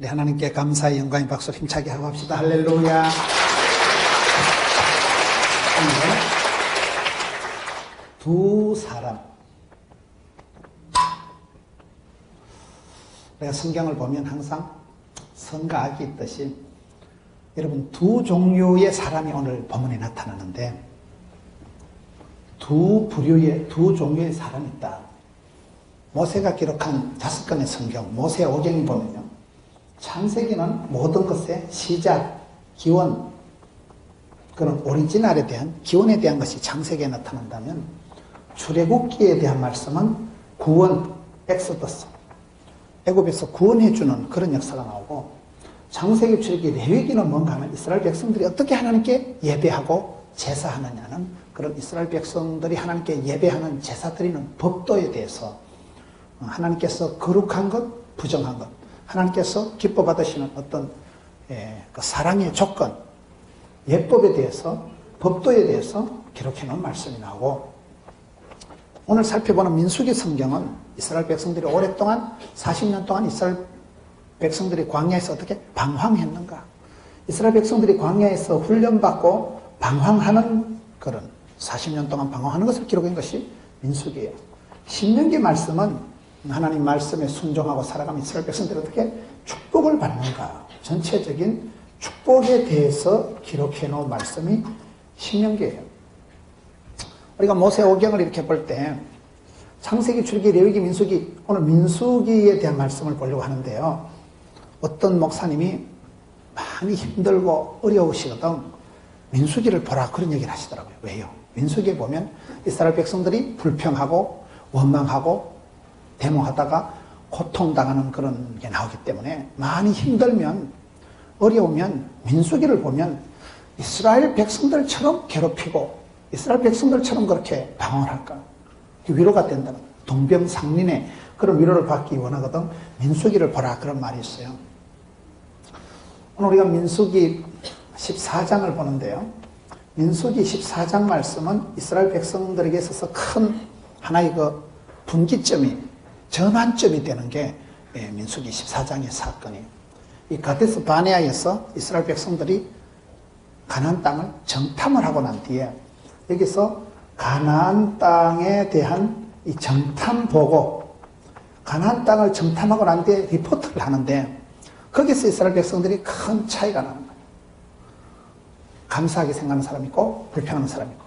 우리 하나님께 감사의 영광의 박수를 힘차게 하고 합시다. 할렐루야. 오늘 두 사람, 우리가 성경을 보면 항상 선과 악이 있듯이 여러분 두 종류의 사람이 오늘 본문에 나타나는데 두 부류의 두 종류의 사람이 있다. 모세가 기록한 5권의 성경 모세오경을 보면요, 창세기는 모든 것의 시작, 기원, 그런 오리지널에 대한 기원에 대한 것이 창세기에 나타난다면 출애굽기에 대한 말씀은 구원, 엑소더스, 애굽에서 구원해주는 그런 역사가 나오고, 창세기, 출애굽기, 레위기는 뭔가 하면 이스라엘 백성들이 어떻게 하나님께 예배하고 제사하느냐는 그런 이스라엘 백성들이 하나님께 예배하는 제사 드리는 법도에 대해서 하나님께서 거룩한 것, 부정한 것, 하나님께서 기뻐 받으시는 어떤 그 사랑의 조건, 예법에 대해서, 법도에 대해서 기록해 놓은 말씀이 나오고, 오늘 살펴보는 민수기 성경은 이스라엘 백성들이 오랫동안 40년 동안 이스라엘 백성들이 광야에서 어떻게 방황했는가, 이스라엘 백성들이 광야에서 훈련받고 방황하는 그런 40년 동안 방황하는 것을 기록한 것이 민수기예요. 신명기 말씀은 하나님 말씀에 순종하고 살아가면 이스라엘 백성들이 어떻게 축복을 받는가, 전체적인 축복에 대해서 기록해 놓은 말씀이 신명기예요. 우리가 모세오경을 이렇게 볼 때 창세기, 출애굽기, 레위기, 민수기, 오늘 민수기에 대한 말씀을 보려고 하는데요, 어떤 목사님이 많이 힘들고 어려우시거든 민수기를 보라 그런 얘기를 하시더라고요. 왜요? 민수기에 보면 이스라엘 백성들이 불평하고 원망하고 데모하다가 고통당하는 그런 게 나오기 때문에 많이 힘들면, 어려우면 민수기를 보면 이스라엘 백성들처럼 괴롭히고 이스라엘 백성들처럼 그렇게 방황을 할까, 위로가 된다는, 동병상련의 그런 위로를 받기 원하거든 민수기를 보라 그런 말이 있어요. 오늘 우리가 민수기 14장을 보는데요, 민수기 14장 말씀은 이스라엘 백성들에게 있어서 큰 하나의 그 분기점이, 전환점이 되는 게 민수기 14장의 사건이에요. 이 가데스 바네아에서 이스라엘 백성들이 가나안 땅을 정탐을 하고 난 뒤에 여기서 가나안 땅에 대한 이 정탐 보고, 가나안 땅을 정탐하고 난 뒤에 리포트를 하는데 거기서 이스라엘 백성들이 큰 차이가 나는 거예요. 감사하게 생각하는 사람이 있고 불평하는 사람이 있고,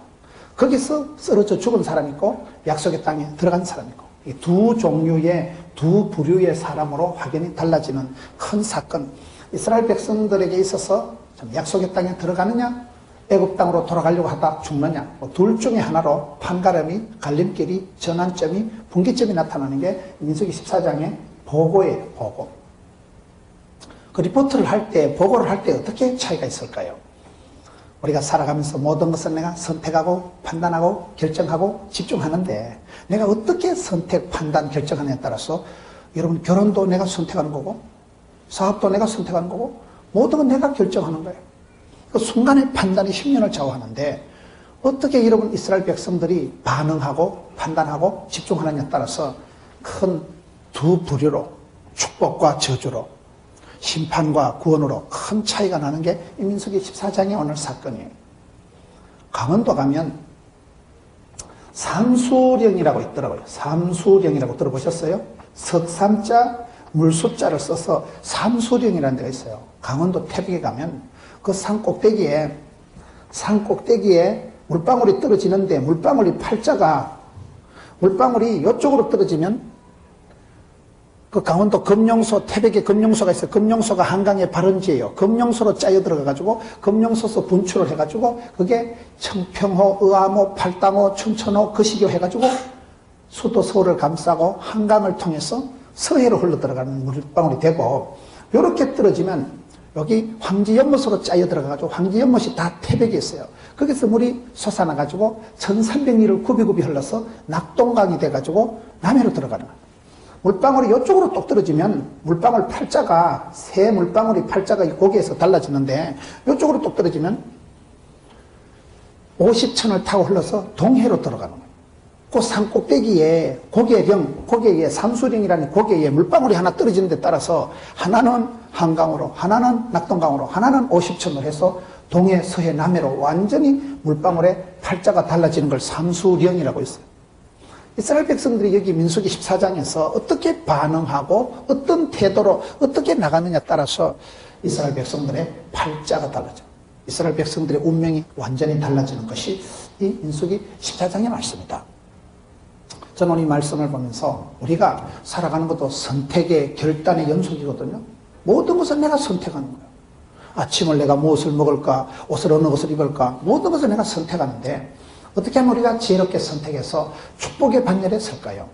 거기서 쓰러져 죽은 사람이 있고 약속의 땅에 들어간 사람이 있고, 이 두 종류의 두 부류의 사람으로 확연히 달라지는 큰 사건, 이스라엘 백성들에게 있어서 약속의 땅에 들어가느냐 애굽 땅으로 돌아가려고 하다 죽느냐, 둘 중에 하나로 판가름이, 갈림길이, 전환점이, 분기점이 나타나는 게 민수기 14장의 보고예요. 보고. 그 리포트를 할 때, 보고를 할 때 어떻게 차이가 있을까요? 우리가 살아가면서 모든 것을 내가 선택하고 판단하고 결정하고 집중하는데, 내가 어떻게 선택, 판단, 결정하느냐에 따라서 여러분 결혼도 내가 선택하는 거고 사업도 내가 선택하는 거고 모든 건 내가 결정하는 거예요. 그 순간의 판단이 10년을 좌우하는데 어떻게 여러분 이스라엘 백성들이 반응하고 판단하고 집중하느냐에 따라서 큰 두 부류로, 축복과 저주로, 심판과 구원으로 큰 차이가 나는 게 이 민수기 14장의 오늘 사건이에요. 강원도 가면 삼수령이라고 있더라고요. 삼수령이라고 들어보셨어요? 석삼자 물수자를 써서 삼수령이라는 데가 있어요. 강원도 태백에 가면 그 산 꼭대기에 물방울이 떨어지는데 물방울이 팔자가, 물방울이 이쪽으로 떨어지면 그 강원도 금룡소, 태백에 금룡소가 있어요. 금룡소가 한강의 발원지예요. 금룡소로 짜여 들어가가지고 금룡소서 분출을 해가지고 그게 청평호, 의암호, 팔당호, 춘천호, 거시교 해가지고 수도 서울을 감싸고 한강을 통해서 서해로 흘러 들어가는 물방울이 되고, 이렇게 떨어지면 여기 황지연못으로 짜여 들어가가지고 황지연못이 다 태백에 있어요. 거기서 물이 솟아나가지고 1300리를 굽이굽이 흘러서 낙동강이 돼가지고 남해로 들어가는 거예요. 물방울이 이쪽으로 똑 떨어지면 물방울 팔자가, 새 물방울이 팔자가 이 고개에서 달라지는데 이쪽으로 똑 떨어지면 50천을 타고 흘러서 동해로 들어가는 거예요. 그 산 꼭대기에 고개 위에 산수령이라는 고개 위에 물방울이 하나 떨어지는 데 따라서 하나는 한강으로, 하나는 낙동강으로, 하나는 오십천으로 해서 동해, 서해, 남해로 완전히 물방울의 팔자가 달라지는 걸 산수령이라고 했어요. 이스라엘 백성들이 여기 민수기 14장에서 어떻게 반응하고 어떤 태도로 어떻게 나가느냐에 따라서 이스라엘 백성들의 팔자가 달라져요. 이스라엘 백성들의 운명이 완전히 달라지는 것이 이 민수기 14장의 말씀이다. 저는 이 말씀을 보면서 우리가 살아가는 것도 선택의 결단의 연속이거든요. 모든 것을 내가 선택하는 거예요. 아침을 내가 무엇을 먹을까, 옷을 어느 것을 입을까, 모든 것을 내가 선택하는데 어떻게 하면 우리가 지혜롭게 선택해서 축복의 반열에 설까요?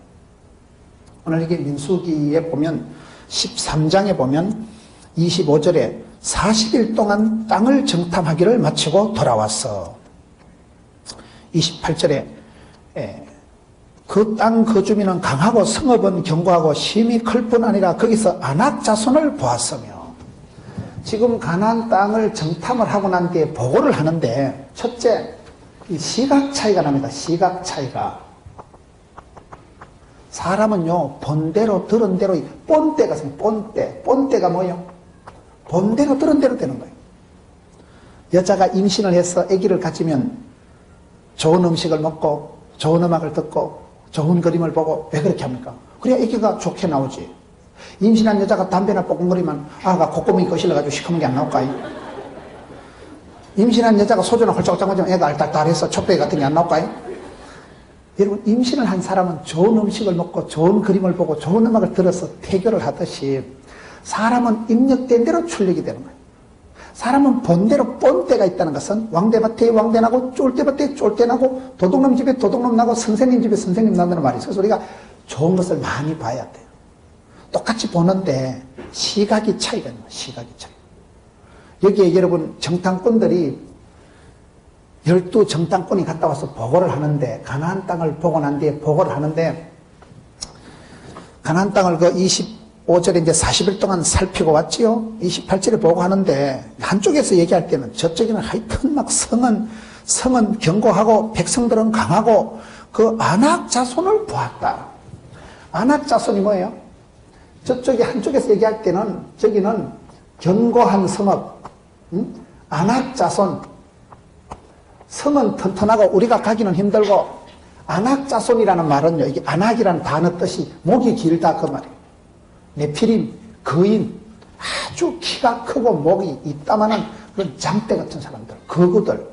오늘 이게 민수기에 보면 13장에 보면 25절에 40일 동안 땅을 정탐하기를 마치고 돌아왔어. 28절에 그 땅 거주민은 강하고 성읍은 견고하고 심히 클 뿐 아니라 거기서 아낙 자손을 보았으며, 지금 가나안 땅을 정탐을 하고 난 뒤에 보고를 하는데 첫째, 이 시각 차이가 납니다. 시각 차이가. 사람은요, 본 대로 들은 대로 본때가 있습니다. 본때가 뭐예요? 본 대로 들은 대로 되는 거예요. 여자가 임신을 해서 아기를 가지면 좋은 음식을 먹고 좋은 음악을 듣고 좋은 그림을 보고 왜 그렇게 합니까? 그래야 아기가 좋게 나오지. 임신한 여자가 담배나 뽀금거리면 아가 콧구멍이 거실러가지고 시커먼 게 안 나올까? 임신한 여자가 소주나 홀짝홀짝 먹으면 애가 알딸딸해서 촉배기 같은 게 안 나올까? 여러분, 임신을 한 사람은 좋은 음식을 먹고 좋은 그림을 보고 좋은 음악을 들어서 태교를 하듯이 사람은 입력된 대로 출력이 되는 거예요. 사람은 본대로 본때가 있다는 것은 왕대밭에 왕대나고 쫄대밭에 쫄대나고 도둑놈 집에 도둑놈 나고 선생님 집에 선생님 나다는 말이 있어요. 그래서 우리가 좋은 것을 많이 봐야 돼요. 똑같이 보는데 시각이 차이가 있는 거예요. 시각이 차이. 여기에 여러분 정탐꾼들이 12정탐꾼이 갔다 와서 보고를 하는데, 가나안 땅을 보고 난 뒤에 보고를 하는데, 가나안 땅을 그 25절에 이제 40일 동안 살피고 왔지요. 28절에 보고하는데 한쪽에서 얘기할 때는 저쪽에는 하여튼 막 성은 견고하고 백성들은 강하고 그 아낙 자손을 보았다. 아낙 자손이 뭐예요? 저쪽에 한쪽에서 얘기할 때는 저기는 견고한 성읍, 아낙 자손, 성은 튼튼하고 우리가 가기는 힘들고, 아낙 자손이라는 말은요, 이게 아낙이라는 단어 뜻이 목이 길다 그 말이에요. 네피림, 거인, 아주 키가 크고 목이 있다마는 그런 장대 같은 사람들, 거구들.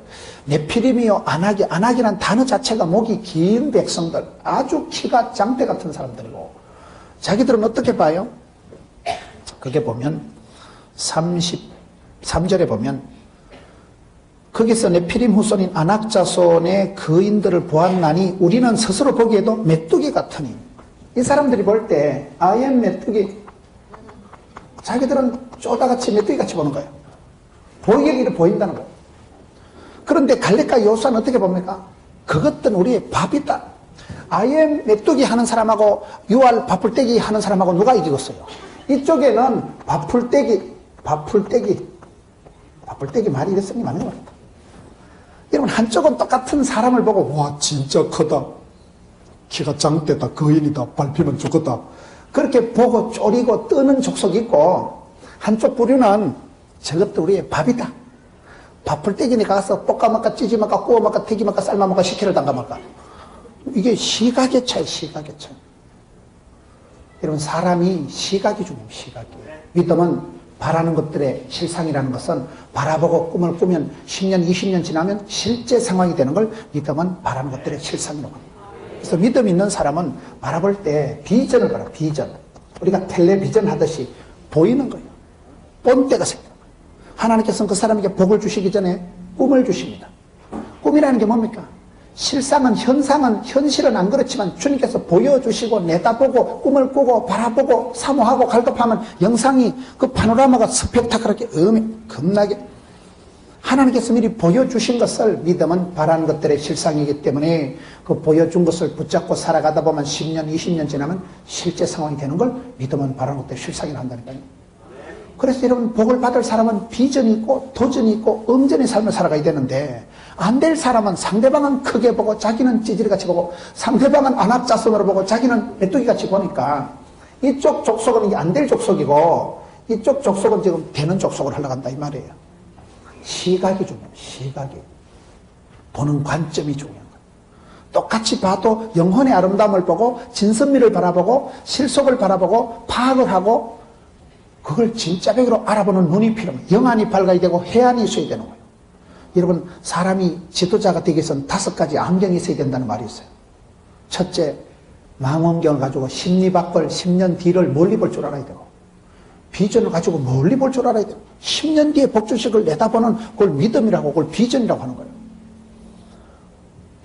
네피림이요, 아낙이란 단어 자체가 목이 긴 백성들, 아주 키가 장대 같은 사람들이고, 자기들은 어떻게 봐요? 그게 보면 33절에 보면 거기서 네피림 후손인 아낙 자손의 거인들을 보았나니 우리는 스스로 보기에도 메뚜기 같으니. 이 사람들이 볼 때 I am 메뚜기, 자기들은 쪼다같이 메뚜기같이 보는 거예요. 보이기를 보인다는 거예요. 그런데 갈렙과 여호수아는 어떻게 봅니까? 그것들은 우리의 밥이다. I am 메뚜기 하는 사람하고 유알 밥풀떼기 하는 사람하고 누가 이기겠어요? 이쪽에는 밥풀떼기 말이 이랬으니 맞는 것 같다. 여러분, 한쪽은 똑같은 사람을 보고 와 진짜 크다, 키가 장대다, 거인이다, 밟히면 죽었다, 그렇게 보고 쪼리고 뜨는 족속이 있고, 한쪽 부류는 저것도 우리의 밥이다, 밥풀떼기니까 가서 볶아먹까 찌지먹까 구워먹까 튀기먹까 삶아먹까 식혜를 담가먹까. 이게 시각의 차이. 여러분, 사람이 시각이 중요해요. 시각이. 믿음은 바라는 것들의 실상이라는 것은 바라보고 꿈을 꾸면 10년 20년 지나면 실제 상황이 되는 걸 믿음은 바라는 것들의 실상이라고 합니다. 그래서 믿음 있는 사람은 바라볼 때 비전을 봐라. 비전. 우리가 텔레비전 하듯이 보이는 거예요. 본때가 생겨요. 하나님께서는 그 사람에게 복을 주시기 전에 꿈을 주십니다. 꿈이라는 게 뭡니까? 실상은, 현상은, 현실은 안 그렇지만 주님께서 보여주시고 내다보고 꿈을 꾸고 바라보고 사모하고 갈급하면 영상이, 그 파노라마가 스펙타클하게 겁나게 하나님께서 미리 보여주신 것을 믿음은 바라는 것들의 실상이기 때문에 그 보여준 것을 붙잡고 살아가다 보면 10년 20년 지나면 실제 상황이 되는 걸 믿음은 바라는 것들의 실상이라 한다니까요. 그래서 여러분, 복을 받을 사람은 비전이 있고 도전이 있고 엄전의 삶을 살아가야 되는데, 안 될 사람은 상대방은 크게 보고 자기는 찌질이같이 보고 상대방은 안압자손으로 보고 자기는 메뚜기같이 보니까 이쪽 족속은 이게 안 될 족속이고 이쪽 족속은 지금 되는 족속을 하려고 한다 이 말이에요. 시각이 중요해요. 시각이. 보는 관점이 중요한 거예요. 똑같이 봐도 영혼의 아름다움을 보고 진선미를 바라보고 실속을 바라보고 파악을 하고 그걸 진짜백으로 알아보는 눈이 필요합니다. 영안이 밝아야 되고 해안이 있어야 되는 거예요. 여러분, 사람이 지도자가 되기 위해서는 5가지 안경이 있어야 된다는 말이 있어요. 첫째, 망원경을 가지고 심리박을 10년 뒤를 멀리 볼 줄 알아야 되고, 비전을 가지고 멀리 볼 줄 알아야 되고, 10년 뒤에 복주식을 내다보는 그걸 믿음이라고, 그걸 비전이라고 하는 거예요.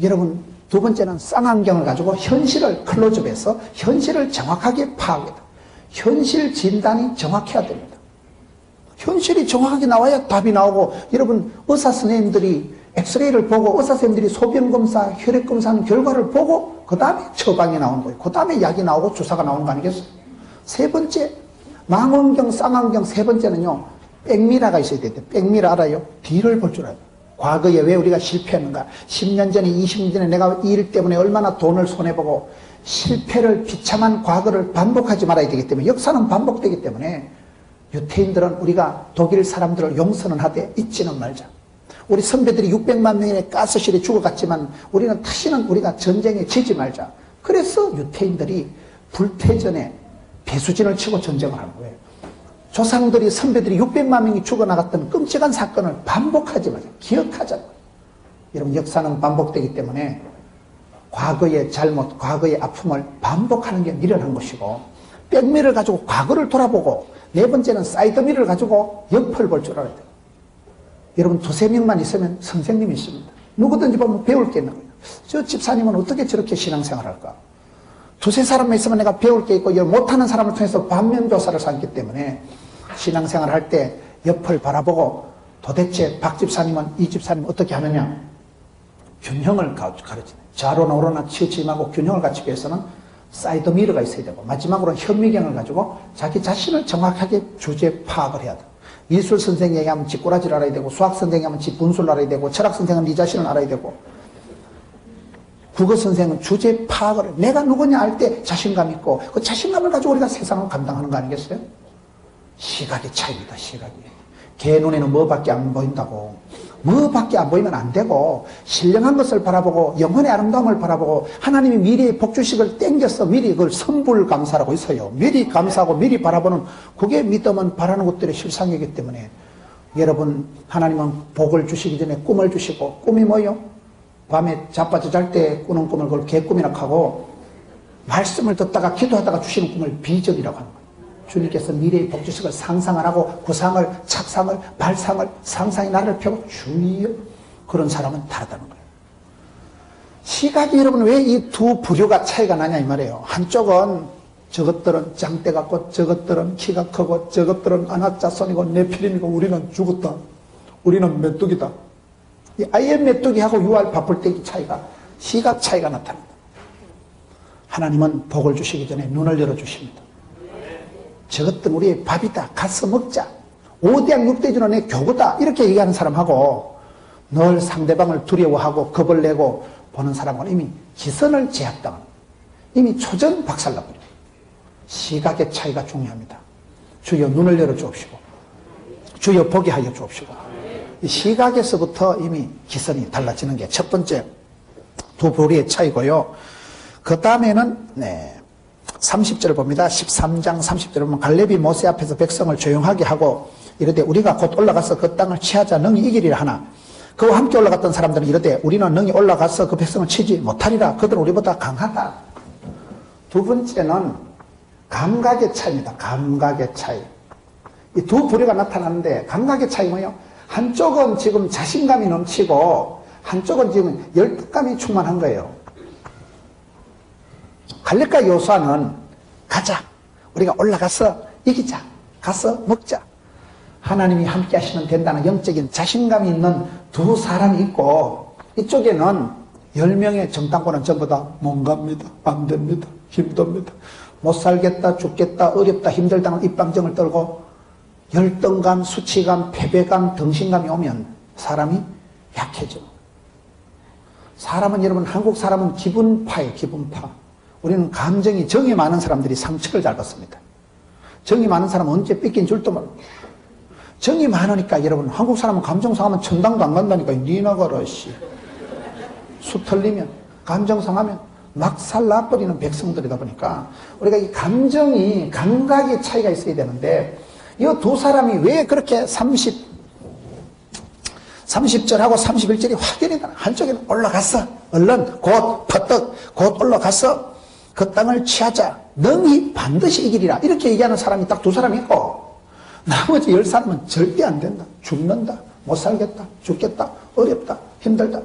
여러분, 두 번째는 쌍안경을 가지고 현실을 클로즈업해서 현실을 정확하게 파악해야 돼요. 현실 진단이 정확해야 됩니다. 현실이 정확하게 나와야 답이 나오고, 여러분, 의사 선생님들이 엑스레이를 보고 의사 선생님들이 소변검사, 혈액검사하는 결과를 보고 그 다음에 처방이 나오는 거예요. 그 다음에 약이 나오고 주사가 나오는 거 아니겠어요? 세 번째, 망원경, 쌍안경. 세 번째는요, 백미러가 있어야 돼요. 백미러 알아요? 뒤를 볼 줄 알아요. 과거에 왜 우리가 실패했는가? 10년 전에, 20년 전에 내가 이 일 때문에 얼마나 돈을 손해보고 실패를 비참한 과거를 반복하지 말아야 되기 때문에, 역사는 반복되기 때문에 유태인들은 우리가 독일 사람들을 용서는 하되 잊지는 말자. 우리 선배들이 600만 명의 가스실에 죽어갔지만 우리는 다시는 우리가 전쟁에 지지 말자. 그래서 유태인들이 불태전에 배수진을 치고 전쟁을 하는 거예요. 조상들이, 선배들이 600만 명이 죽어나갔던 끔찍한 사건을 반복하지 말자. 기억하자는 거예요. 여러분, 역사는 반복되기 때문에 과거의 잘못, 과거의 아픔을 반복하는 게 미련한 것이고, 백미를 가지고 과거를 돌아보고, 네 번째는 사이드미러를 가지고 옆을 볼 줄 알아야 돼요. 여러분, 2-3명만 있으면 선생님이 있습니다. 누구든지 보면 배울 게 있는 거예요. 저 집사님은 어떻게 저렇게 신앙생활 할까? 2-3사람만 있으면 내가 배울 게 있고, 못하는 사람을 통해서 반면교사를 삼기 때문에 신앙생활 할 때 옆을 바라보고 도대체 박 집사님은 이 집사님 어떻게 하느냐? 균형을 가르치는. 좌로나 우로나 치우침하고 균형을 갖추기 위해서는 사이드미러가 있어야 되고, 마지막으로 현미경을 가지고 자기 자신을 정확하게 주제 파악을 해야 돼요. 미술 선생이 얘기하면 지 꼬라지를 알아야 되고, 수학 선생이 하면 지 분수를 알아야 되고, 철학 선생은 네 자신을 알아야 되고, 국어 선생은 주제 파악을 해요. 내가 누구냐 알 때 자신감 있고, 그 자신감을 가지고 우리가 세상을 감당하는 거 아니겠어요? 시각의 차이입니다. 시각이. 개 눈에는 뭐밖에 안 보인다고. 뭐밖에 안 보이면 안 되고, 신령한 것을 바라보고 영혼의 아름다움을 바라보고, 하나님이 미리의 복주식을 땡겨서 미리 그걸 선불감사라고 있어요. 미리 감사하고 미리 바라보는, 그게 믿음은 바라는 것들의 실상이기 때문에, 여러분, 하나님은 복을 주시기 전에 꿈을 주시고, 꿈이 뭐예요? 밤에 자빠져 잘 때 꾸는 꿈을 그걸 개꿈이라 하고, 말씀을 듣다가 기도하다가 주시는 꿈을 비전이라고 하는 거예요. 주님께서 미래의 복주식을 상상을 하고 구상을, 착상을, 발상을, 상상이 나를 펴고 주여, 그런 사람은 다르다는 거예요. 시각이 여러분 왜 이 두 부류가 차이가 나냐 이 말이에요. 한쪽은 저것들은 짱대 같고, 저것들은 키가 크고, 저것들은 안악자손이고 네피림이고, 우리는 죽었다. 우리는 메뚜기다. 이 아예 메뚜기하고 유알 바쁠때기 차이가, 시각 차이가 나타납니다. 하나님은 복을 주시기 전에 눈을 열어주십니다. 저것들은 우리의 밥이다. 가서 먹자. 5대양 6대주는 내 교구다. 이렇게 얘기하는 사람하고, 늘 상대방을 두려워하고 겁을 내고 보는 사람은 이미 기선을 제압당합니다. 이미 초전 박살나버려요. 시각의 차이가 중요합니다. 주여 눈을 열어 주옵시고, 주여 보게 하여 주옵시고. 이 시각에서부터 이미 기선이 달라지는 게 첫 번째 두 부류의 차이고요. 그 다음에는 30절을 봅니다. 13장 30절을 보면, 갈렙이 모세 앞에서 백성을 조용하게 하고 이르되, 우리가 곧 올라가서 그 땅을 취하자 능히 이기리라 하나, 그와 함께 올라갔던 사람들은 이르되, 우리는 능히 올라가서 그 백성을 치지 못하리라. 그들은 우리보다 강하다. 두 번째는 감각의 차이입니다. 감각의 차이. 이 두 부류가 나타나는데, 감각의 차이 뭐예요? 한쪽은 지금 자신감이 넘치고 한쪽은 지금 열등감이 충만한 거예요. 갈렙과 여호수아는 가자, 우리가 올라가서 이기자, 가서 먹자, 하나님이 함께 하시면 된다는 영적인 자신감이 있는 두 사람이 있고, 이쪽에는 10명의 정탐꾼은 전부 다 못 갑니다, 안 됩니다, 힘듭니다, 못 살겠다, 죽겠다, 어렵다, 힘들다는 입방정을 떨고 열등감, 수치감, 패배감, 등신감이 오면 사람이 약해져. 사람은 여러분, 한국 사람은 기분파예요, 기분파. 우리는 감정이, 정이 많은 사람들이 상처를 잘 받습니다. 정이 많은 사람은 언제 삐낀 줄도 모르고. 정이 많으니까 여러분, 한국 사람은 감정 상하면 천당도 안 간다니까. 니 나가라, 씨. 수 털리면, 감정 상하면 막 살나버리는 백성들이다 보니까 우리가 이 감정이, 감각의 차이가 있어야 되는데, 이 두 사람이 왜 그렇게 30절하고 31절이 확연히 다르다. 한쪽에는 올라갔어. 얼른, 곧, 퍼뜩, 곧 올라갔어. 그 땅을 취하자. 능히 반드시 이기리라. 이렇게 얘기하는 사람이 딱 두 사람이 있고, 나머지 10사람은 절대 안 된다. 죽는다. 못 살겠다. 죽겠다. 어렵다. 힘들다.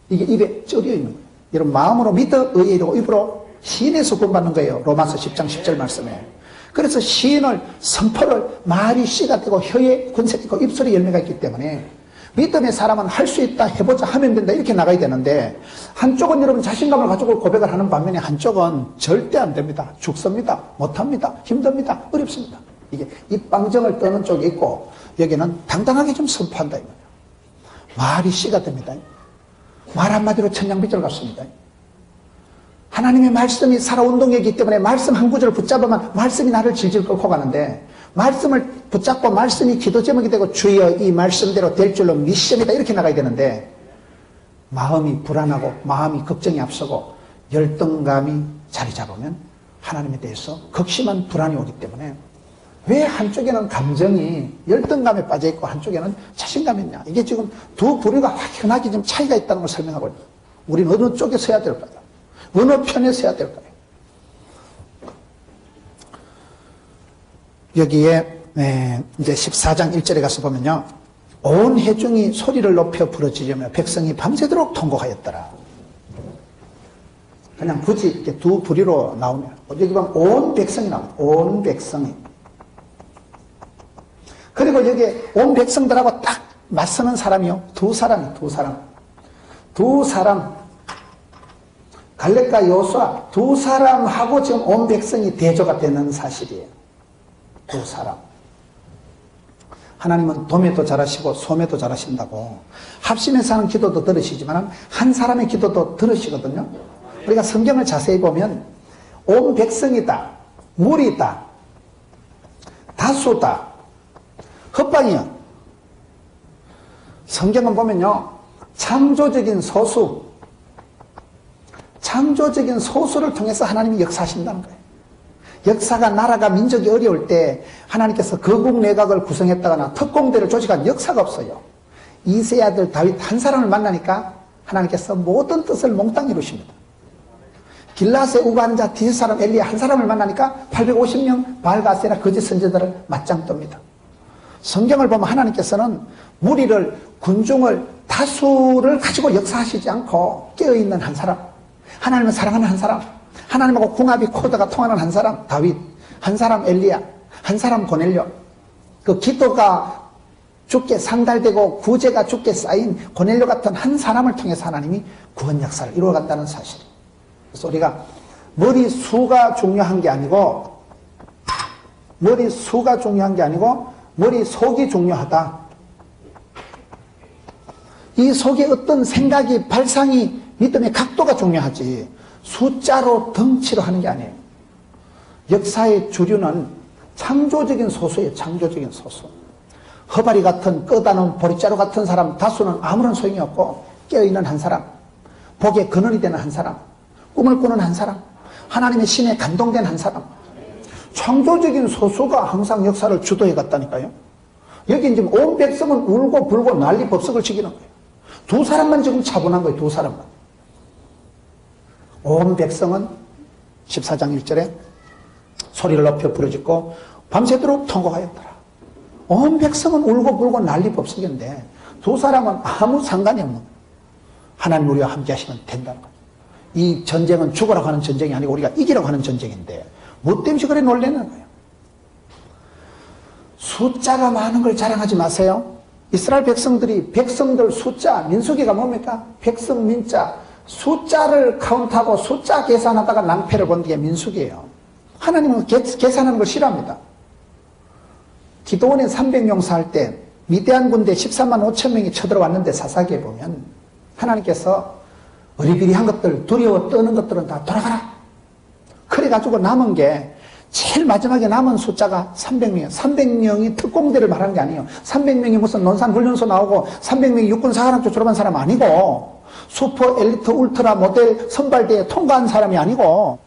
이게 입에 쩔여 있는 거예요. 여러분, 마음으로 믿어 의에 이르고 입으로 시인에서 구원받는 거예요. 로마서 10장 10절 말씀에. 그래서 시인을, 선포를 말이 씨가 되고 혀에 권세가 있고 입술에 열매가 있기 때문에 믿음의 사람은 할 수 있다, 해보자, 하면 된다, 이렇게 나가야 되는데, 한쪽은 여러분 자신감을 가지고 고백을 하는 반면에 한쪽은 절대 안 됩니다. 죽습니다. 못합니다. 힘듭니다. 어렵습니다. 이게 입방정을 떠는 쪽이 있고, 여기는 당당하게 좀 선포한다 이거예요. 말이 씨가 됩니다. 말 한마디로 천냥빚을 갚습니다. 하나님의 말씀이 살아운동이기 때문에 말씀 한 구절을 붙잡으면 말씀이 나를 질질 끌고 가는데, 말씀을 붙잡고 말씀이 기도 제목이 되고 주여 이 말씀대로 될 줄로 믿습니다, 이렇게 나가야 되는데, 마음이 불안하고 마음이 걱정이 앞서고 열등감이 자리 잡으면 하나님에 대해서 극심한 불안이 오기 때문에, 왜 한쪽에는 감정이 열등감에 빠져있고 한쪽에는 자신감이 있냐, 이게 지금 두 부류가 확연하게 좀 차이가 있다는 걸 설명하고 있는 거예요. 우리는 어느 쪽에 서야 될까요? 어느 편에 서야 될까요? 여기에 이제 14장 1절에 가서 보면요, 온 회중이 소리를 높여 부르짖으며 백성이 밤새도록 통곡하였더라. 그냥 굳이 이렇게 두 부류로 나오면 여기 보면 온 백성이 나옵니다. 온 백성이. 그리고 여기에 온 백성들하고 딱 맞서는 사람이요, 두 사람. 갈렙과 여호수아 두 사람하고 지금 온 백성이 대조가 되는 사실이에요. 두 사람. 하나님은 도매도 잘하시고 소매도 잘하신다고 합심해서 하는 기도도 들으시지만 한 사람의 기도도 들으시거든요. 우리가 성경을 자세히 보면 온 백성이다, 무리다, 다수다, 헛방이야. 성경은 보면요, 창조적인 소수를 통해서 하나님이 역사하신다는 거예요. 역사가, 나라가, 민족이 어려울 때 하나님께서 거국 내각을 구성했다거나 특공대를 조직한 역사가 없어요. 이세 아들 다윗 한 사람을 만나니까 하나님께서 모든 뜻을 몽땅 이루십니다. 길라스에 우거하는 자 디스 사람 엘리야 한 사람을 만나니까 850명 바알과 아세라 거짓 선지자들을 맞짱 뜹니다. 성경을 보면 하나님께서는 무리를, 군중을, 다수를 가지고 역사하시지 않고 깨어있는 한 사람, 하나님을 사랑하는 한 사람, 하나님하고 궁합이 코드가 통하는 한 사람 다윗, 한 사람 엘리야, 한 사람 고넬료, 그 기도가 주께 상달되고 구제가 주께 쌓인 고넬료 같은 한 사람을 통해서 하나님이 구원 역사를 이루어간다는 사실. 그래서 우리가 머리수가 중요한 게 아니고 머리속이 중요하다. 이 속에 어떤 생각이, 발상이, 믿음의 각도가 중요하지 숫자로 덩치로 하는 게 아니에요. 역사의 주류는 창조적인 소수예요. 창조적인 소수. 허바리 같은 끄다놓은 보리자루 같은 사람 다수는 아무런 소용이 없고, 깨어있는 한 사람, 복의 근원이 되는 한 사람, 꿈을 꾸는 한 사람, 하나님의 신에 감동된 한 사람, 창조적인 소수가 항상 역사를 주도해 갔다니까요. 여기 지금 온 백성은 울고 불고 난리 법석을 지키는 거예요. 두 사람만 지금 차분한 거예요. 두 사람만. 온 백성은 14장 1절에 소리를 높여 부르짖고 밤새도록 통곡하였더라. 온 백성은 울고 불고 난리 법석인데 두 사람은 아무 상관이 없는 거예요. 하나님 우리와 함께 하시면 된다는 거예요. 이 전쟁은 죽으라고 하는 전쟁이 아니고 우리가 이기라고 하는 전쟁인데 뭐 때문에 그래 놀라는 거예요. 숫자가 많은 걸 자랑하지 마세요. 이스라엘 백성들 숫자, 민수기가 뭡니까? 백성 민자, 숫자를 카운트하고 숫자 계산하다가 낭패를 본 게 민수기예요. 하나님은 계산하는 걸 싫어합니다. 기도원에 300용사 할 때 미대한 군대 14만 5천 명이 쳐들어왔는데 사사기에 보면 하나님께서 어리비리한 것들, 두려워 떠는 것들은 다 돌아가라. 그래가지고 남은 게 제일 마지막에 남은 숫자가 300명이에요. 300명이 특공대를 말하는 게 아니에요. 300명이 무슨 논산훈련소 나오고 300명이 육군사관학교 졸업한 사람 아니고 슈퍼 엘리트 울트라 모델 선발대에 통과한 사람이 아니고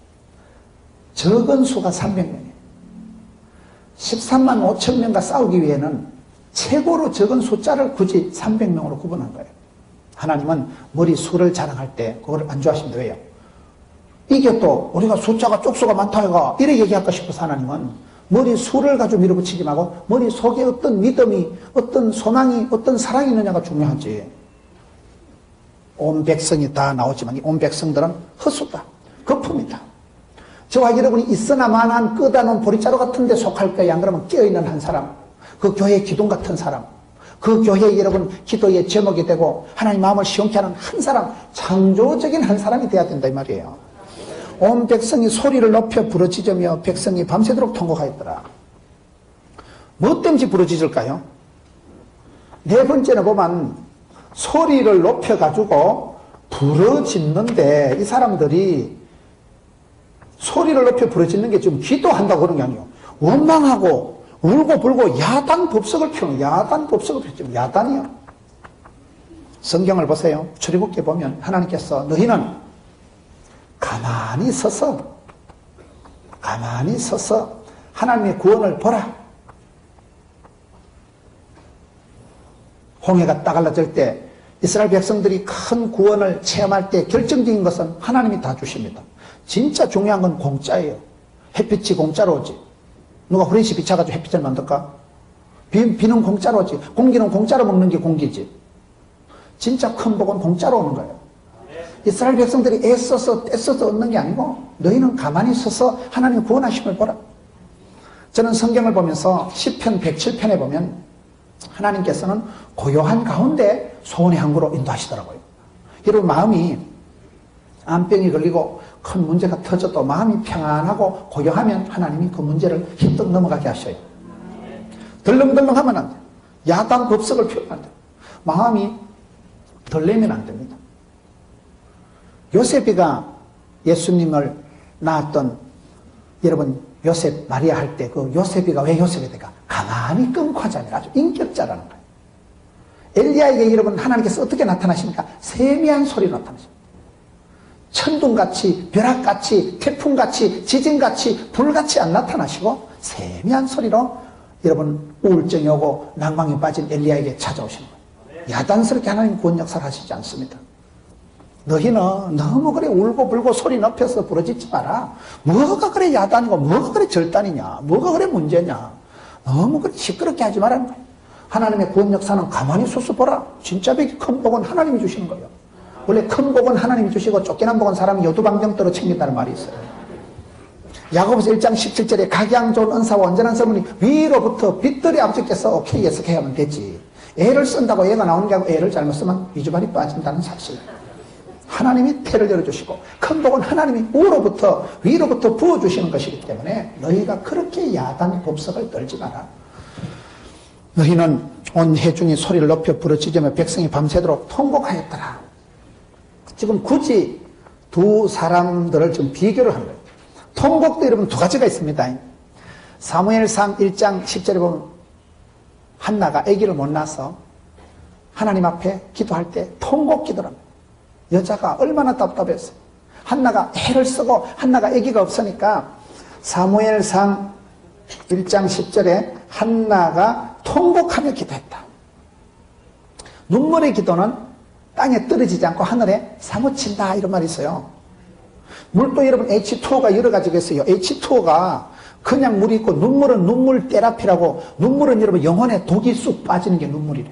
적은 수가 300명이에요. 13만 5천 명과 싸우기 위해는 최고로 적은 숫자를 굳이 300명으로 구분한 거예요. 하나님은 머리 수를 자랑할 때 그걸 안 좋아하십니다. 왜요? 이게 또 우리가 숫자가 쪽수가 많다 해가 이래 얘기할까 싶어서 하나님은 머리 수를 가지고 밀어붙이지 말고 머리 속에 어떤 믿음이, 어떤 소망이, 어떤 사랑이 있느냐가 중요하지. 온 백성이 다 나오지만 이 온 백성들은 헛수다. 거품이다. 저와 여러분이 있으나마나한 끄다놓은 보리자루 같은 데 속할 거야. 안 그러면 깨어있는 한 사람, 그 교회의 기둥 같은 사람, 그 교회에 여러분 기도의 제목이 되고 하나님 마음을 시원케 하는 한 사람, 창조적인 한 사람이 돼야 된다 이 말이에요. 온 백성이 소리를 높여 부르짖으며 백성이 밤새도록 통곡하였더라. 뭐 때문에 부르짖을까요? 네 번째는 보면 소리를 높여가지고 부르짖는데 이 사람들이 소리를 높여 부르짖는 게 지금 기도한다고 그런 게 아니에요. 원망하고 울고 불고 야단 법석을 펴는 야단 법석을 펴죠. 야단이요. 성경을 보세요. 출애굽기 보면 하나님께서 너희는 가만히 서서 하나님의 구원을 보라. 홍해가 딱 갈라질 때 이스라엘 백성들이 큰 구원을 체험할 때 결정적인 것은 하나님이 다 주십니다. 진짜 중요한 건 공짜예요. 햇빛이 공짜로 오지. 누가 후레쉬 비춰가지고 햇빛을 만들까? 비는 공짜로 오지. 공기는 공짜로 먹는 게 공기지. 진짜 큰 복은 공짜로 오는 거예요. 이스라엘 백성들이 애써서 떼써서 얻는 게 아니고 너희는 가만히 서서 하나님 구원하심을 보라. 저는 성경을 보면서 시편 107편에 보면 하나님께서는 고요한 가운데 소원의 항구로 인도하시더라고요. 여러분 마음이 암병이 걸리고 큰 문제가 터져도 마음이 평안하고 고요하면 하나님이 그 문제를 힐떡 넘어가게 하셔요. 덜렁덜렁하면 안 돼요. 야단 법석을 펴면 안 돼요. 마음이 덜내면 안 됩니다. 요셉이가 예수님을 낳았던 여러분 요셉 마리아 할 때 그 요셉이가 왜 요셉이 될까? 가만히 끊고 하자면 아주 인격자라는 거예요. 엘리야에게 여러분 하나님께서 어떻게 나타나십니까? 세미한 소리로 나타나십니다. 천둥같이 벼락같이 태풍같이 지진같이 불같이 안 나타나시고 세미한 소리로 여러분 우울증이 오고 낭망에 빠진 엘리야에게 찾아오시는 거예요. 야단스럽게 하나님 구원 역사를 하시지 않습니다. 너희는 너무 그래 울고 불고 소리 높여서 부르짖지 마라. 뭐가 그래 야단이고 뭐가 그래 절단이냐, 뭐가 그래 문제냐, 너무 그래 시끄럽게 하지 말라는 거예요. 하나님의 구원 역사는 가만히 서서 보라. 진짜 큰 복은 하나님이 주시는 거예요. 원래 큰 복은 하나님이 주시고 쫓겨난 복은 사람이 여두방정도로 챙긴다는 말이 있어요. 야고보서 1장 17절에 각양 좋은 은사와 온전한 선물이 위로부터 빛들이 아버지께서 오케이 예석해야 하면 되지. 애를 쓴다고 애가 나오는 게 아니고 애를 잘못 쓰면 이주발이 빠진다는 사실. 하나님이 태를 열어주시고 큰 복은 하나님이 위로부터 부어주시는 것이기 때문에 너희가 그렇게 야단 법석을 떨지 마라. 너희는 온 회중이 소리를 높여 부르짖으며 백성이 밤새도록 통곡하였더라. 지금 굳이 두 사람들을 좀 비교를 한 거예요. 통곡도 여러분 두 가지가 있습니다. 사무엘상 1장 10절에 보면 한나가 아기를 못 낳아서 하나님 앞에 기도할 때 통곡 기도를 합니다. 여자가 얼마나 답답했어요. 한나가 애를 쓰고 한나가 아기가 없으니까 사무엘상 1장 10절에 한나가 통곡하며 기도했다. 눈물의 기도는 땅에 떨어지지 않고 하늘에 사무친다 이런 말이 있어요. 물도 여러분 H2O가 여러 가지가 있어요. H2O가 그냥 물이 있고 눈물은 눈물 테라피라고 눈물은 여러분 영혼에 독이 쑥 빠지는 게 눈물이래.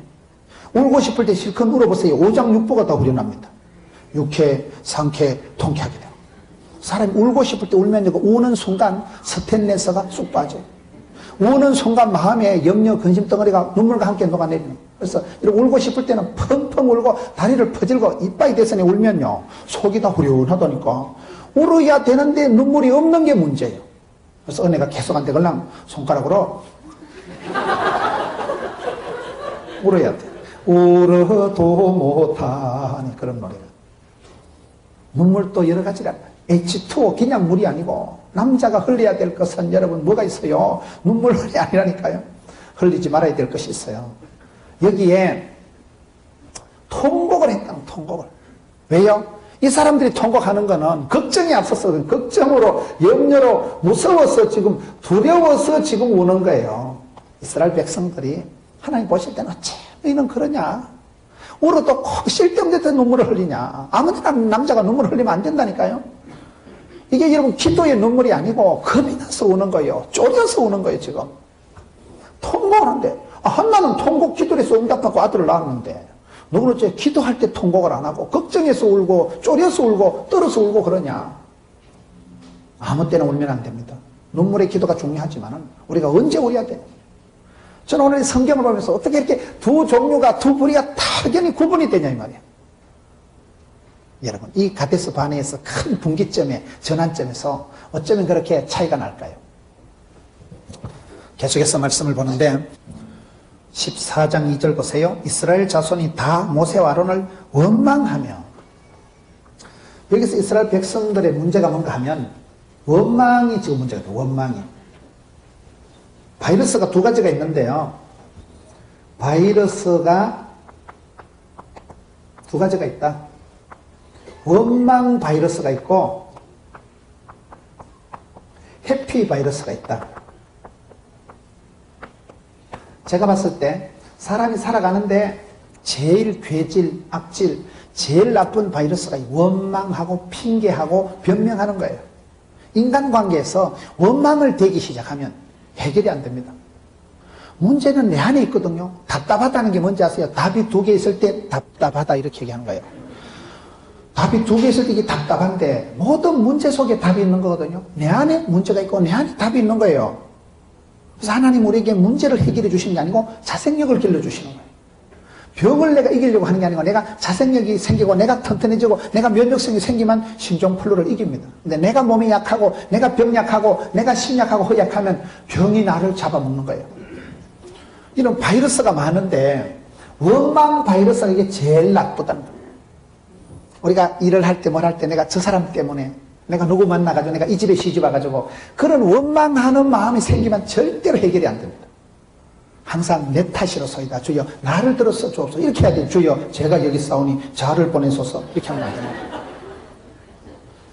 울고 싶을 때 실컷 울어보세요. 오장육부가 다 후련합니다. 육회, 상쾌, 통쾌하게 돼요. 사람이 울고 싶을 때 울면 우는 순간 스텐레스가 쑥 빠져요. 우는 순간 마음에 염려, 근심 덩어리가 눈물과 함께 녹아내리는 거예요. 그래서 이렇게 울고 싶을 때는 펑펑 울고 다리를 퍼질고 이빨이 대선에 울면요 속이 다 후련하다니까. 울어야 되는데 눈물이 없는 게 문제예요. 그래서 은혜가 계속 안 되걸랑 손가락으로 울어야 돼. 울어도 못하니 그런 노래가. 눈물도 여러 가지라. H2O 그냥 물이 아니고 남자가 흘려야 될 것은 여러분 뭐가 있어요? 눈물이 아니라니까요. 흘리지 말아야 될 것이 있어요. 여기에 통곡을 했다. 통곡을. 왜요? 이 사람들이 통곡하는 거는 걱정이 앞서서 걱정으로 염려로 무서워서 지금 두려워서 지금 우는 거예요. 이스라엘 백성들이 하나님 보실 때는 어째 너희는 그러냐? 울어도 꼭 쓸데없는 데 눈물을 흘리냐? 아무데나 남자가 눈물을 흘리면 안 된다니까요. 이게 여러분 기도의 눈물이 아니고 겁이 나서 우는 거예요. 쫄려서 우는 거예요 지금. 통곡하는데 한나는 통곡 기도에서 응답받고 아들을 낳았는데 누구는 어째 기도할 때 통곡을 안 하고 걱정해서 울고 쫄여서 울고 떨어서 울고 그러냐? 아무 때나 울면 안 됩니다. 눈물의 기도가 중요하지만 우리가 언제 울어야 돼요? 저는 오늘 성경을 보면서 어떻게 이렇게 두 종류가 두 부류가 확연히 구분이 되냐 이 말이에요. 여러분 이 가데스 바네에서 큰 분기점에 전환점에서 어쩌면 그렇게 차이가 날까요? 계속해서 말씀을 보는데 14장 2절 보세요. 이스라엘 자손이 다 모세와 아론을 원망하며. 여기서 이스라엘 백성들의 문제가 뭔가 하면 원망이 지금 문제가 돼요. 원망이. 바이러스가 두 가지가 있는데요. 바이러스가 두 가지가 있다. 원망 바이러스가 있고 해피 바이러스가 있다. 제가 봤을 때 사람이 살아가는데 제일 괴질, 악질, 제일 나쁜 바이러스가 원망하고 핑계하고 변명하는 거예요. 인간관계에서 원망을 대기 시작하면 해결이 안 됩니다. 문제는 내 안에 있거든요. 답답하다는 게 뭔지 아세요? 답이 두 개 있을 때 답답하다 이렇게 얘기하는 거예요. 답이 두 개 있을 때 이게 답답한데 모든 문제 속에 답이 있는 거거든요. 내 안에 문제가 있고 내 안에 답이 있는 거예요. 그래서 하나님 우리에게 문제를 해결해 주시는 게 아니고 자생력을 길러주시는 거예요. 병을 내가 이기려고 하는 게 아니고 내가 자생력이 생기고 내가 튼튼해지고 내가 면역성이 생기면 신종플루를 이깁니다. 근데 내가 몸이 약하고 내가 병약하고 내가 심약하고 허약하면 병이 나를 잡아먹는 거예요. 이런 바이러스가 많은데 원망 바이러스가 이게 제일 나쁘다는 거예요. 우리가 일을 할 때 뭘 할 때 내가 저 사람 때문에 내가 누구 만나가지고 내가 이 집에 시집 와가지고 그런 원망하는 마음이 생기면 절대로 해결이 안 됩니다. 항상 내 탓이로소이다. 주여 나를 들어서 주옵소서. 이렇게 해야 돼요. 주여 제가 여기 싸우니 저를 보내소서. 이렇게 하면 안 됩니다.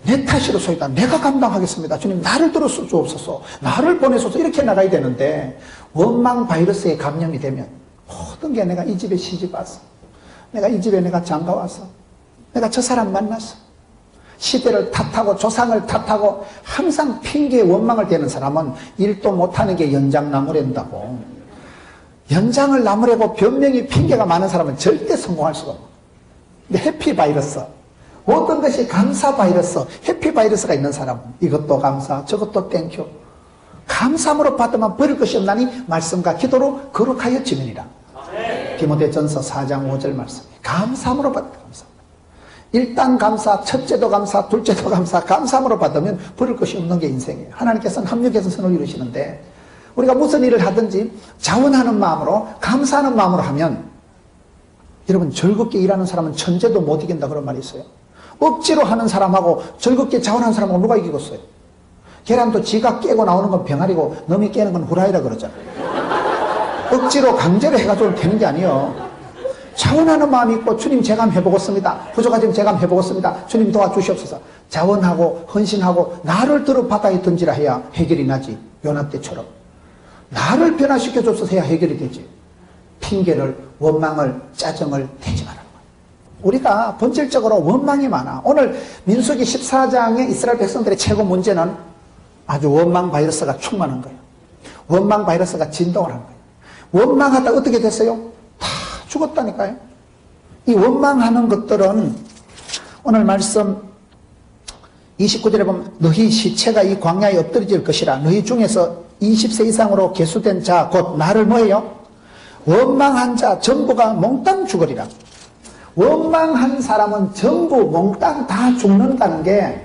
내 탓이로소이다. 내가 감당하겠습니다. 주님 나를 들어서 주옵소서. 나를 보내소서. 이렇게 나가야 되는데 원망 바이러스에 감염이 되면 모든 게 내가 이 집에 시집 왔어. 내가 이 집에 내가 장가 왔어. 내가 저 사람 만났어. 시대를 탓하고 조상을 탓하고 항상 핑계에 원망을 대는 사람은 일도 못하는 게 연장나무랜다고. 연장을 나무래고 변명이 핑계가 많은 사람은 절대 성공할 수가 없어. 근데 해피 바이러스, 모든 것이 감사 바이러스, 해피 바이러스가 있는 사람은 이것도 감사, 저것도 땡큐. 감사함으로 받으면 버릴 것이 없나니 말씀과 기도로 거룩하여 지면이라. 디모데전서 4장 5절 말씀. 감사함으로 받다. 감사. 일단 감사, 첫째도 감사, 둘째도 감사, 감사함으로 받으면 버릴 것이 없는 게 인생이에요. 하나님께서는 합력해서 선을 이루시는데 우리가 무슨 일을 하든지 자원하는 마음으로 감사하는 마음으로 하면 여러분 즐겁게 일하는 사람은 천재도 못 이긴다 그런 말이 있어요. 억지로 하는 사람하고 즐겁게 자원하는 사람하고 누가 이기겠어요? 계란도 지가 깨고 나오는 건 병아리고 넘이 깨는 건 후라이라 그러잖아요. 억지로 강제로 해가지고 되는 게 아니에요. 자원하는 마음이 있고 주님 제가 한번 해보겠습니다. 부족하지만 제가 한번 해보겠습니다. 주님 도와주시옵소서. 자원하고 헌신하고 나를 들어 바다에 던지라 해야 해결이 나지. 요나 때처럼 나를 변화시켜 줘서 해야 해결이 되지. 핑계를 원망을 짜증을 대지 말아라. 우리가 본질적으로 원망이 많아. 오늘 민수기 14장의 이스라엘 백성들의 최고 문제는 아주 원망 바이러스가 충만한 거예요. 원망 바이러스가 진동을 한 거예요. 원망하다 어떻게 됐어요? 다 죽었다니까요. 이 원망하는 것들은 오늘 말씀 29절에 보면 너희 시체가 이 광야에 엎드려질 것이라. 너희 중에서 20세 이상으로 계수된 자 곧 나를 뭐예요? 원망한 자 전부가 몽땅 죽으리라. 원망한 사람은 전부 몽땅 다 죽는다는 게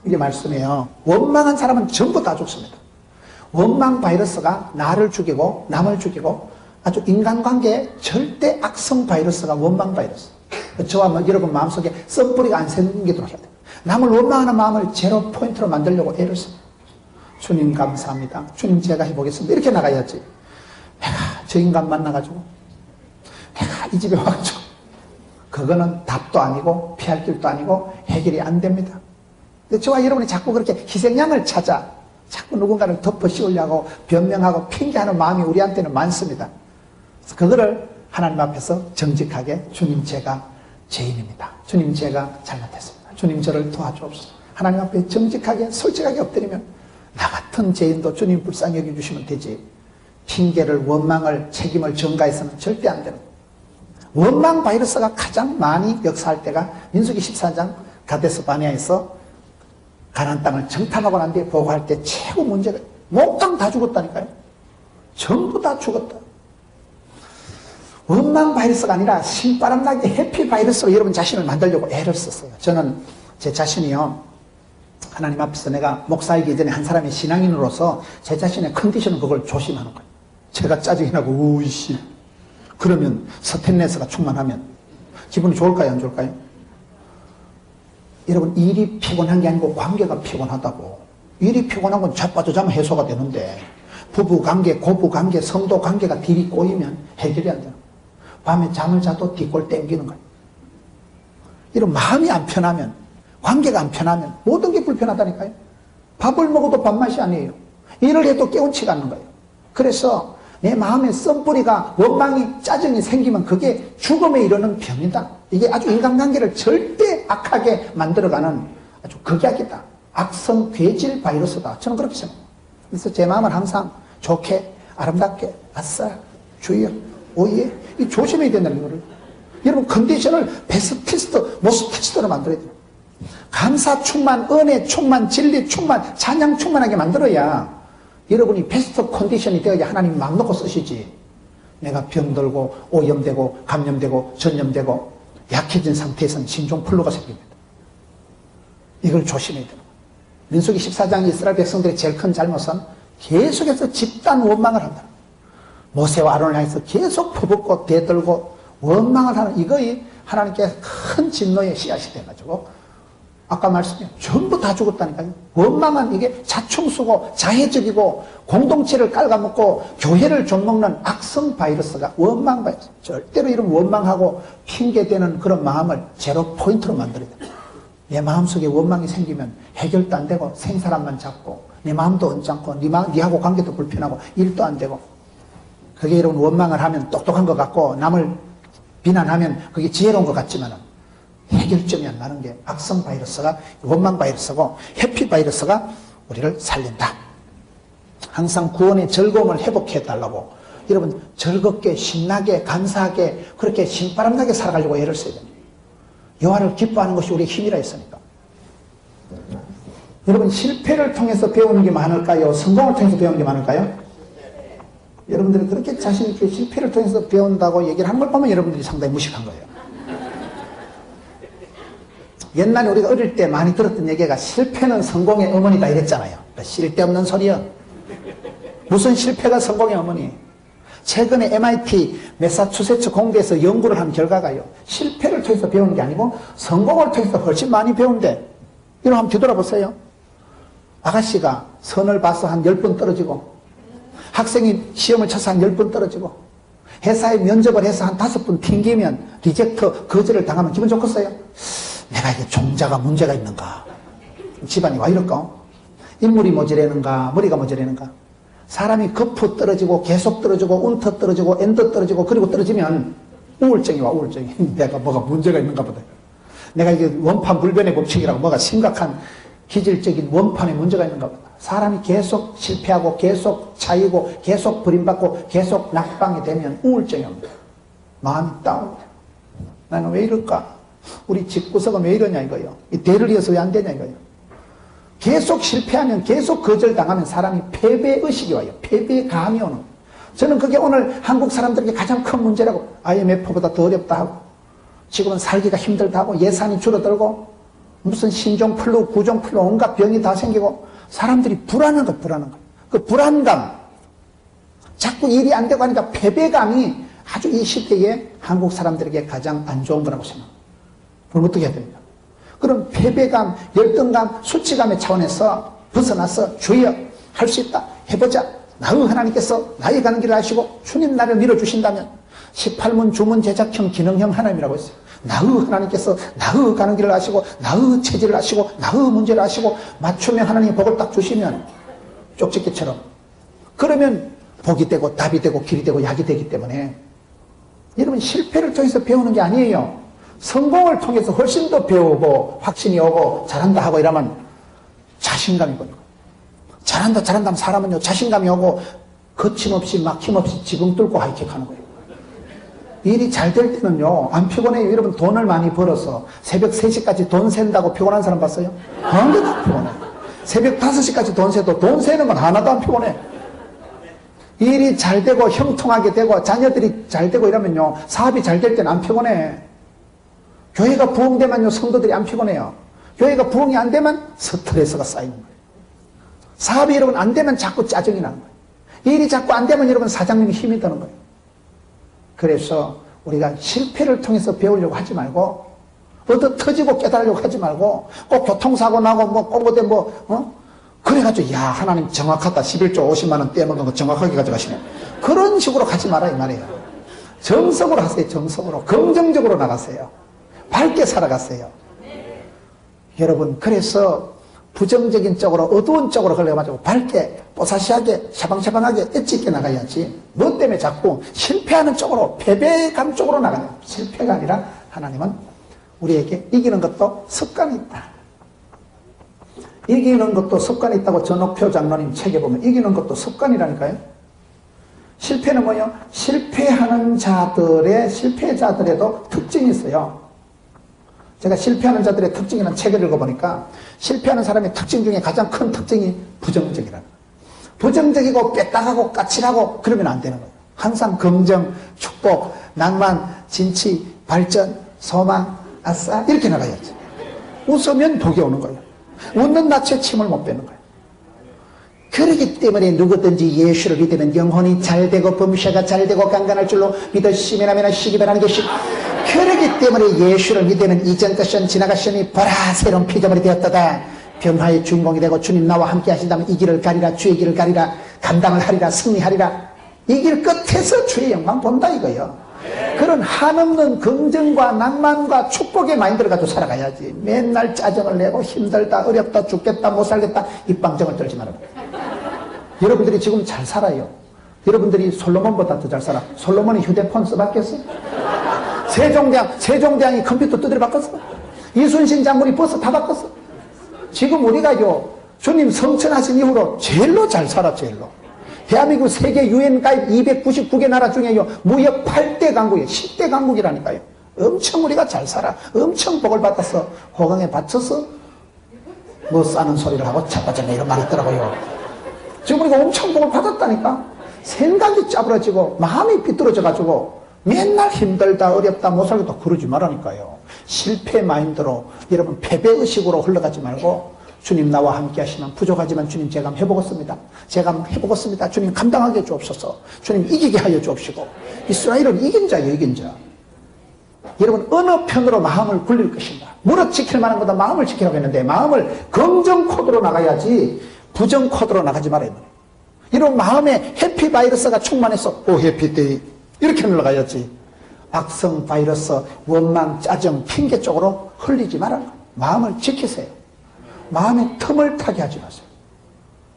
이게 말씀이에요. 원망한 사람은 전부 다 죽습니다. 원망 바이러스가 나를 죽이고 남을 죽이고 아주 인간관계에 절대 악성 바이러스가 원망 바이러스. 저와 여러분 마음속에 썬뿌리가 안 생기도록 해야 돼요. 남을 원망하는 마음을 제로 포인트로 만들려고 애를 씁니다. 주님 감사합니다. 주님 제가 해보겠습니다. 이렇게 나가야지. 내가 저 인간 만나가지고 내가 이 집에 와가지고 그거는 답도 아니고 피할 길도 아니고 해결이 안 됩니다. 근데 저와 여러분이 자꾸 그렇게 희생양을 찾아 자꾸 누군가를 덮어 씌우려고 변명하고 핑계하는 마음이 우리한테는 많습니다. 그래서 그거를 하나님 앞에서 정직하게 주님 제가 죄인입니다. 주님 제가 잘못했습니다. 주님 저를 도와주옵소서. 하나님 앞에 정직하게 솔직하게 엎드리면 나 같은 죄인도 주님 불쌍히 여겨주시면 되지. 핑계를 원망을 책임을 전가해서는 절대 안 되는 거예요. 원망 바이러스가 가장 많이 역사할 때가 민수기 14장 가데스 바네아에서 가나안 땅을 정탐하고 난 뒤에 보고할 때 최고 문제가 목당 다 죽었다니까요. 전부 다 죽었다. 원망 바이러스가 아니라 신바람나게 해피 바이러스로 여러분 자신을 만들려고 애를 썼어요. 저는 제 자신이요, 하나님 앞에서 내가 목사이기 전에 한 사람의 신앙인으로서 제 자신의 컨디션은 그걸 조심하는 거예요. 제가 짜증이 나고 우이씨 그러면 스테인레스가 충만하면 기분이 좋을까요 안 좋을까요? 여러분 일이 피곤한 게 아니고 관계가 피곤하다고. 일이 피곤한 건 자빠져자면 해소가 되는데 부부관계, 고부관계, 성도관계가 딜이 꼬이면 해결이 안 되는 거예요. 밤에 잠을 자도 뒷골 땡기는 거예요. 이런 마음이 안 편하면, 관계가 안 편하면 모든 게 불편하다니까요. 밥을 먹어도 밥맛이 아니에요. 일을 해도 깨운치가 않는 거예요. 그래서 내 마음에 썬뿌리가 원망이 짜증이 생기면 그게 죽음에 이르는 병이다. 이게 아주 인간관계를 절대 악하게 만들어가는 아주 극약이다. 악성 괴질 바이러스다. 저는 그렇게 생각합니다. 그래서 제 마음을 항상 좋게 아름답게 아싸 주여 오예 이 조심해야 된다는 거를. 여러분 컨디션을 베스티스트 모스티스트로 만들어야 돼요. 감사 충만, 은혜 충만, 진리 충만, 찬양 충만하게 만들어야 여러분이 베스트 컨디션이 되어야 하나님 맘 놓고 쓰시지. 내가 병들고 오염되고 감염되고 전염되고 약해진 상태에서는 신종플루가 생깁니다. 이걸 조심해야 돼요. 민수기 14장 이스라엘 백성들의 제일 큰 잘못은 계속해서 집단 원망을 한다. 모세와 아론을 향해서 계속 퍼붓고 대들고 원망을 하는 이거이 하나님께 큰 진노의 씨앗이 돼가지고 아까 말씀드린 전부 다 죽었다니까요. 원망은 이게 자충수고 자해적이고 공동체를 깔아먹고 교회를 좀먹는 악성 바이러스가 원망 바이러스. 절대로 이런 원망하고 핑계대는 그런 마음을 제로 포인트로 만들어야 돼요. 내 마음속에 원망이 생기면 해결도 안 되고 생사람만 잡고 내 마음도 언짢고 니하고 관계도 불편하고 일도 안 되고. 그게 여러분 원망을 하면 똑똑한 것 같고 남을 비난하면 그게 지혜로운 것 같지만 해결점이 안 나는 게 악성 바이러스가 원망 바이러스고 해피 바이러스가 우리를 살린다. 항상 구원의 즐거움을 회복해 달라고 여러분 즐겁게 신나게 감사하게 그렇게 신바람나게 살아가려고 애를 써야 됩니다. 여호와를 기뻐하는 것이 우리의 힘이라 했으니까. 여러분 실패를 통해서 배우는 게 많을까요? 성공을 통해서 배우는 게 많을까요? 여러분들이 그렇게 자신 있게 실패를 통해서 배운다고 얘기를 한 걸 보면 여러분들이 상당히 무식한 거예요. 옛날에 우리가 어릴 때 많이 들었던 얘기가 실패는 성공의 어머니다 이랬잖아요. 쓸데없는 소리야. 무슨 실패가 성공의 어머니. 최근에 MIT 매사추세츠 공대에서 연구를 한 결과가요. 실패를 통해서 배우는 게 아니고 성공을 통해서 훨씬 많이 배운대. 이거 한번 뒤돌아보세요. 아가씨가 선을 봐서 한 10번 떨어지고 학생이 시험을 쳐서 한 10번 떨어지고 회사에 면접을 해서 한 5번 튕기면 리젝트 거절을 당하면 기분 좋겠어요? 내가 이게 종자가 문제가 있는가? 집안이 와 이럴까? 인물이 모자라는가? 머리가 모자라는가? 사람이 거푸 떨어지고 계속 떨어지고 운터 떨어지고 엔더 떨어지고 그리고 떨어지면 우울증이 와. 우울증이. 내가 뭐가 문제가 있는가 보다. 내가 이게 원판 불변의 법칙이라고 뭐가 심각한 기질적인 원판에 문제가 있는가 보다. 사람이 계속 실패하고 계속 차이고 계속 버림받고 계속 낙방이 되면 우울증이 옵니다. 마음이 다운돼. 나는 왜 이럴까? 우리 집구석은 왜 이러냐 이거요. 이 대를 이어서 왜 안 되냐 이거요. 계속 실패하면 계속 거절당하면 사람이 패배의식이 와요. 패배감이 오는. 저는 그게 오늘 한국 사람들에게 가장 큰 문제라고. IMF보다 더 어렵다 하고 지금은 살기가 힘들다 하고 예산이 줄어들고 무슨 신종플루 구종플루 온갖 병이 다 생기고 사람들이 불안한 거. 그 불안감 자꾸 일이 안 되고 하니까 패배감이 아주 이 시대에 한국 사람들에게 가장 안 좋은 거라고 생각합니다. 그럼 어떻게 해야 됩니까? 그럼 패배감, 열등감, 수치감의 차원에서 벗어나서 주여 할 수 있다. 해보자. 나의 하나님께서 나의 가는 길을 아시고 주님 나를 밀어주신다면 18문 주문 제작형 기능형 하나님이라고 했어요. 나의 하나님께서 나의 가는 길을 아시고 나의 체질을 아시고 나의 문제를 아시고 맞춤형 하나님의 복을 딱 주시면 쪽집게처럼 그러면 복이 되고 답이 되고 길이 되고 약이 되기 때문에 여러분 실패를 통해서 배우는 게 아니에요. 성공을 통해서 훨씬 더 배우고 확신이 오고 잘한다 하고 이러면 자신감이 보이고 잘한다 하면 사람은요 자신감이 오고 거침없이 막힘없이 지붕 뚫고 하이킥하는 거예요. 일이 잘 될 때는요 안 피곤해요. 여러분 돈을 많이 벌어서 새벽 3시까지 돈 샌다고 피곤한 사람 봤어요? 한 개도 안 피곤해. 새벽 5시까지 돈 세도 돈 세는 건 하나도 안 피곤해. 일이 잘 되고 형통하게 되고 자녀들이 잘 되고 이러면요 사업이 잘 될 때는 안 피곤해. 교회가 부흥되면요 성도들이 안 피곤해요. 교회가 부흥이 안 되면 스트레스가 쌓이는 거예요. 사업이 여러분 안 되면 자꾸 짜증이 나는 거예요. 일이 자꾸 안 되면 여러분 사장님이 힘이 드는 거예요. 그래서 우리가 실패를 통해서 배우려고 하지 말고 얻어 터지고 깨달으려고 하지 말고 꼭 교통사고 나고 꼭 어디 그래가지고 야 하나님 정확하다 11조 50만 원 떼먹은 거 정확하게 가져가시네. 그런 식으로 가지 마라 이 말이에요. 정석으로 하세요. 정석으로 긍정적으로 나가세요. 밝게 살아가세요. 여러분 그래서 부정적인 쪽으로 어두운 쪽으로 흘러가지고 밝게 뽀사시하게 샤방샤방하게 엣지 있게 나가야지 뭐 때문에 자꾸 실패하는 쪽으로 패배감 쪽으로 나가냐. 실패가 아니라 하나님은 우리에게 이기는 것도 습관이 있다. 이기는 것도 습관이 있다고 전옥표 장로님 책에 보면 이기는 것도 습관이라니까요. 실패는 뭐예요? 실패하는 자들의 실패자들에도 특징이 있어요. 제가 실패하는 자들의 특징이라는 책을 읽어보니까 실패하는 사람의 특징 중에 가장 큰 특징이 부정적이라는 거예요. 부정적이고 빼딱하고 까칠하고 그러면 안 되는 거예요. 항상 긍정, 축복, 낭만, 진치, 발전, 소망, 아싸 이렇게 나가야지. 웃으면 복이 오는 거예요. 웃는 낯에 침을 못 빼는 거예요. 그렇기 때문에 누구든지 예수를 믿으면 영혼이 잘되고 범사가 잘되고 강건할 줄로 믿으시면 시기변하는 것이 그렇기 때문에 예수를 믿으면 이전 것은 지나갔으니 보라 새로운 피조물이 되었다가 변화의 주인공이 되고 주님 나와 함께 하신다면 이 길을 가리라 주의 길을 가리라 감당을 하리라 승리하리라 이 길 끝에서 주의 영광 본다 이거요. 그런 한없는 긍정과 낭만과 축복의 마인드를 가지고 살아가야지. 맨날 짜증을 내고 힘들다 어렵다 죽겠다 못 살겠다 입방정을 떨지 말아요. 여러분들이 지금 잘 살아요. 여러분들이 솔로몬보다 더 잘 살아. 솔로몬이 휴대폰 써봤겠어? 세종대왕이 컴퓨터 두드려 바꿨어? 이순신 장군이 버스 다 바꿨어? 지금 우리가요 주님 성천하신 이후로 제일로 잘 살아. 제일로. 대한민국 세계 유엔 가입 299개 나라 중에요 무역 8대 강국이에요. 10대 강국이라니까요. 엄청 우리가 잘 살아. 엄청 복을 받았어. 호강에 받쳐서 뭐 싸는 소리를 하고 자빠졌네 이런 말이 있더라고요. 지금 우리가 엄청 복을 받았다니까. 생각이 짜부러지고 마음이 삐뚤어져 가지고 맨날 힘들다 어렵다 못 살겠다 그러지 말라니까요. 실패 마인드로 여러분 패배의식으로 흘러가지 말고 주님 나와 함께 하시면 부족하지만 주님 제가 한번 해보겠습니다. 제가 한번 해보겠습니다. 주님 감당하게 주옵소서. 주님 이기게 하여 주옵시고. 이스라엘은 이긴 자예요. 이긴 자. 여러분 어느 편으로 마음을 굴릴 것인가. 무릇 지킬 만한 거다 마음을 지키라고 했는데 마음을 긍정 코드로 나가야지 부정 코드로 나가지 말아요. 이런 마음에 해피 바이러스가 충만해서 오 해피데이 이렇게 흘러가야지. 악성 바이러스 원망 짜증 핑계 쪽으로 흘리지 말아요. 마음을 지키세요. 마음에 틈을 타게 하지 마세요.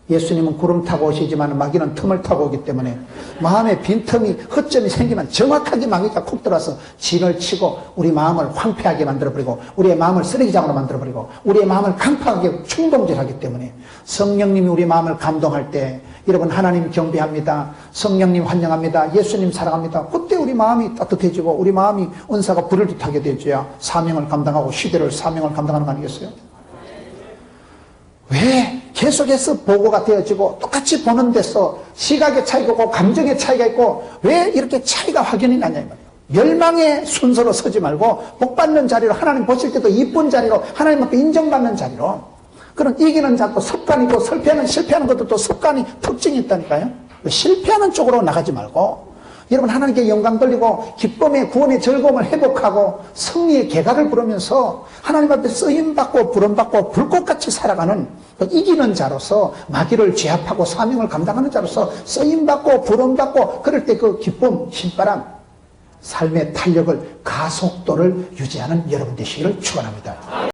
예수님은 구름 타고 오시지만 마귀는 틈을 타고 오기 때문에 마음에 빈틈이 허점이 생기면 정확하게 마귀가 콕 들어와서 진을 치고 우리 마음을 황폐하게 만들어버리고 우리의 마음을 쓰레기장으로 만들어버리고 우리의 마음을 강팍하게 충동질하기 때문에 성령님이 우리 마음을 감동할 때 여러분 하나님 경배합니다. 성령님 환영합니다. 예수님 사랑합니다. 그때 우리 마음이 따뜻해지고 우리 마음이 은사가 불을 듯하게 되줘야 사명을 감당하고 시대를 사명을 감당하는 거 아니겠어요? 왜 계속해서 보고가 되어지고 똑같이 보는 데서 시각의 차이가 있고 감정의 차이가 있고 왜 이렇게 차이가 확연히 나냐 이 말이에요. 멸망의 순서로 서지 말고 복받는 자리로 하나님 보실 때도 이쁜 자리로 하나님 앞에 인정받는 자리로 그런 이기는 자도 습관이고 실패하는 것도 또 습관이 특징이 있다니까요. 실패하는 쪽으로 나가지 말고 여러분 하나님께 영광 돌리고 기쁨의 구원의 즐거움을 회복하고 승리의 개가를 부르면서 하나님 앞에 쓰임받고 부름받고 불꽃같이 살아가는 이기는 자로서 마귀를 제압하고 사명을 감당하는 자로서 쓰임받고 부름받고 그럴 때 그 기쁨, 신바람, 삶의 탄력을 가속도를 유지하는 여러분 되시기를 축원합니다.